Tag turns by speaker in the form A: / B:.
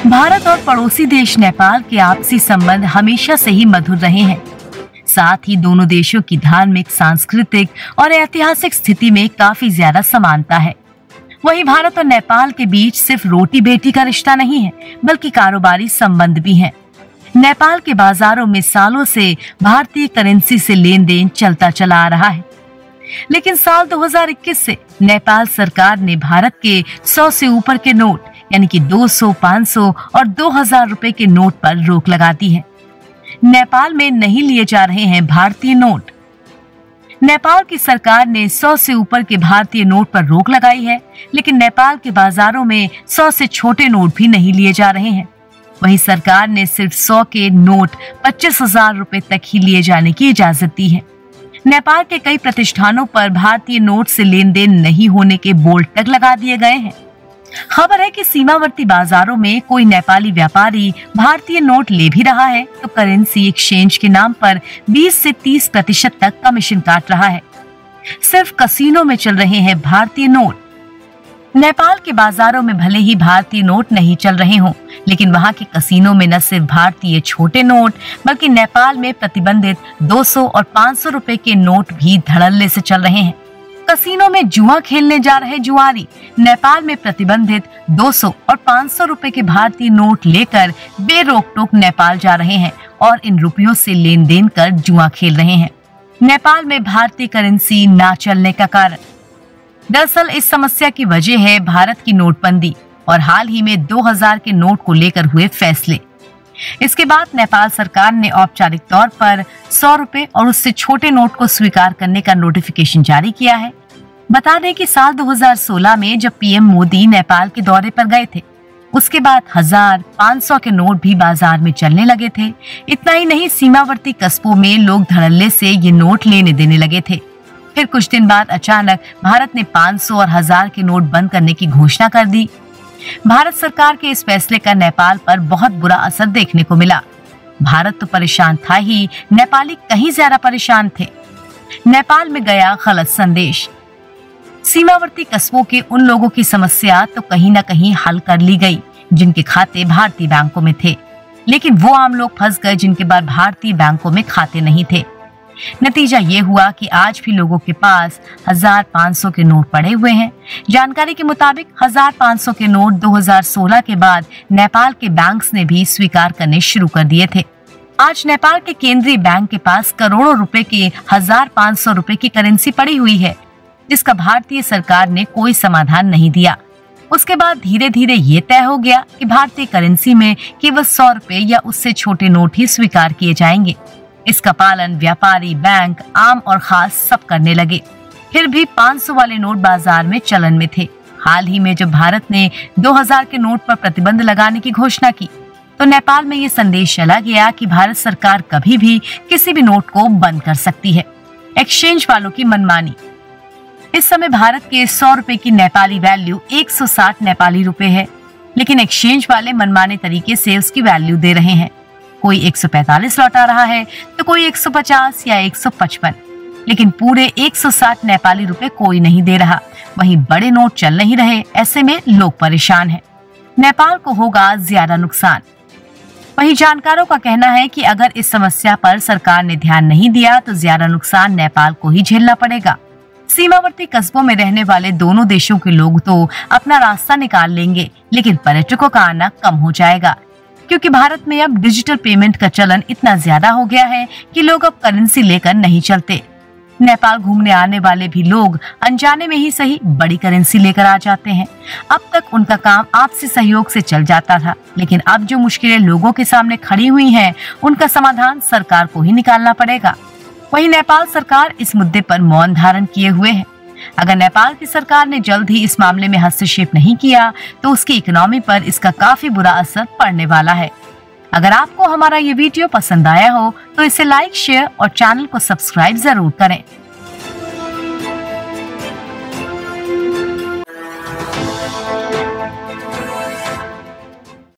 A: भारत और पड़ोसी देश नेपाल के आपसी संबंध हमेशा से ही मधुर रहे हैं। साथ ही दोनों देशों की धार्मिक, सांस्कृतिक और ऐतिहासिक स्थिति में काफी ज्यादा समानता है। वहीं भारत और नेपाल के बीच सिर्फ रोटी बेटी का रिश्ता नहीं है, बल्कि कारोबारी संबंध भी हैं। नेपाल के बाजारों में सालों से भारतीय करेंसी से लेन देन चलता चला आ रहा है, लेकिन साल 2021 से नेपाल सरकार ने भारत के 100 से ऊपर के नोट यानी कि 200, 500 और 2000 रुपए के नोट पर रोक लगा दी है। नेपाल में नहीं लिए जा रहे हैं भारतीय नोट। नेपाल की सरकार ने 100 से ऊपर के भारतीय नोट पर रोक लगाई है, लेकिन नेपाल के बाजारों में 100 से छोटे नोट भी नहीं लिए जा रहे हैं। वहीं सरकार ने सिर्फ 100 के नोट 25,000 रुपए तक ही लिए जाने की इजाजत दी है। नेपाल के कई प्रतिष्ठानों पर भारतीय नोट से लेन देन नहीं होने के बोर्ड तक लगा दिए गए हैं। खबर है कि सीमावर्ती बाजारों में कोई नेपाली व्यापारी भारतीय नोट ले भी रहा है तो करेंसी एक्सचेंज के नाम पर 20 से 30% तक कमीशन काट रहा है। सिर्फ कसीनो में चल रहे हैं भारतीय नोट। नेपाल के बाजारों में भले ही भारतीय नोट नहीं चल रहे हों, लेकिन वहां के कसीनो में न सिर्फ भारतीय छोटे नोट बल्कि नेपाल में प्रतिबंधित 200 और 500 रुपए के नोट भी धड़ल्ले से चल रहे हैं। कसीनो में जुआ खेलने जा रहे जुआरी नेपाल में प्रतिबंधित 200 और 500 रुपए के भारतीय नोट लेकर बेरोक टोक नेपाल जा रहे हैं और इन रुपयों से लेन देन कर जुआ खेल रहे हैं। नेपाल में भारतीय करेंसी ना चलने का कारण, दरअसल इस समस्या की वजह है भारत की नोटबंदी और हाल ही में 2000 के नोट को लेकर हुए फैसले। इसके बाद नेपाल सरकार ने औपचारिक तौर पर 100 रुपए और उससे छोटे नोट को स्वीकार करने का नोटिफिकेशन जारी किया है। बता दें कि साल 2016 में जब पीएम मोदी नेपाल के दौरे पर गए थे, उसके बाद 1000, 500 के नोट भी बाजार में चलने लगे थे। इतना ही नहीं, सीमावर्ती कस्बों में लोग धड़ल्ले से ये नोट लेने देने लगे थे। फिर कुछ दिन बाद अचानक भारत ने 500 और 1000 के नोट बंद करने की घोषणा कर दी। भारत सरकार के इस फैसले का नेपाल पर बहुत बुरा असर देखने को मिला। भारत तो परेशान था ही, नेपाली कहीं ज्यादा परेशान थे। नेपाल में गया गलत संदेश। सीमावर्ती कस्बों के उन लोगों की समस्या तो कहीं न कहीं हल कर ली गई जिनके खाते भारतीय बैंकों में थे, लेकिन वो आम लोग फंस गए जिनके पास भारतीय बैंकों में खाते नहीं थे। नतीजा ये हुआ कि आज भी लोगों के पास 1500 के नोट पड़े हुए हैं। जानकारी के मुताबिक 1500 के नोट 2016 के बाद नेपाल के बैंक्स ने भी स्वीकार करने शुरू कर दिए थे। आज नेपाल के केंद्रीय बैंक के पास करोड़ों रुपए के 1500 रुपए की करेंसी पड़ी हुई है, जिसका भारतीय सरकार ने कोई समाधान नहीं दिया। उसके बाद धीरे धीरे ये तय हो गया कि भारतीय करेंसी में केवल 100 रुपए या उससे छोटे नोट ही स्वीकार किए जाएंगे। इसका पालन व्यापारी, बैंक, आम और खास सब करने लगे। फिर भी 500 वाले नोट बाजार में चलन में थे। हाल ही में जब भारत ने 2000 के नोट पर प्रतिबंध लगाने की घोषणा की, तो नेपाल में ये संदेश चला गया कि भारत सरकार कभी भी किसी भी नोट को बंद कर सकती है। एक्सचेंज वालों की मनमानी। इस समय भारत के 100 रुपए की नेपाली वैल्यू 160 नेपाली रुपए है, लेकिन एक्सचेंज वाले मनमाने तरीके से उसकी वैल्यू दे रहे हैं। कोई 145 लौटा रहा है तो कोई 150 या 155, लेकिन पूरे 160 नेपाली रुपए कोई नहीं दे रहा। वहीं बड़े नोट चल नहीं रहे, ऐसे में लोग परेशान हैं। नेपाल को होगा ज्यादा नुकसान। वहीं जानकारों का कहना है कि अगर इस समस्या पर सरकार ने ध्यान नहीं दिया तो ज्यादा नुकसान नेपाल को ही झेलना पड़ेगा। सीमावर्ती कस्बों में रहने वाले दोनों देशों के लोग तो अपना रास्ता निकाल लेंगे, लेकिन पर्यटकों का आना कम हो जाएगा, क्योंकि भारत में अब डिजिटल पेमेंट का चलन इतना ज्यादा हो गया है कि लोग अब करेंसी लेकर नहीं चलते। नेपाल घूमने आने वाले भी लोग अनजाने में ही सही बड़ी करेंसी लेकर आ जाते हैं। अब तक उनका काम आपसी सहयोग से चल जाता था, लेकिन अब जो मुश्किलें लोगों के सामने खड़ी हुई हैं, उनका समाधान सरकार को ही निकालना पड़ेगा। वहीं नेपाल सरकार इस मुद्दे पर मौन धारण किए हुए है। अगर नेपाल की सरकार ने जल्द ही इस मामले में हस्तक्षेप नहीं किया तो उसकी इकोनॉमी पर इसका काफी बुरा असर पड़ने वाला है। अगर आपको हमारा ये वीडियो पसंद आया हो तो इसे लाइक, शेयर और चैनल को सब्सक्राइब जरूर करें।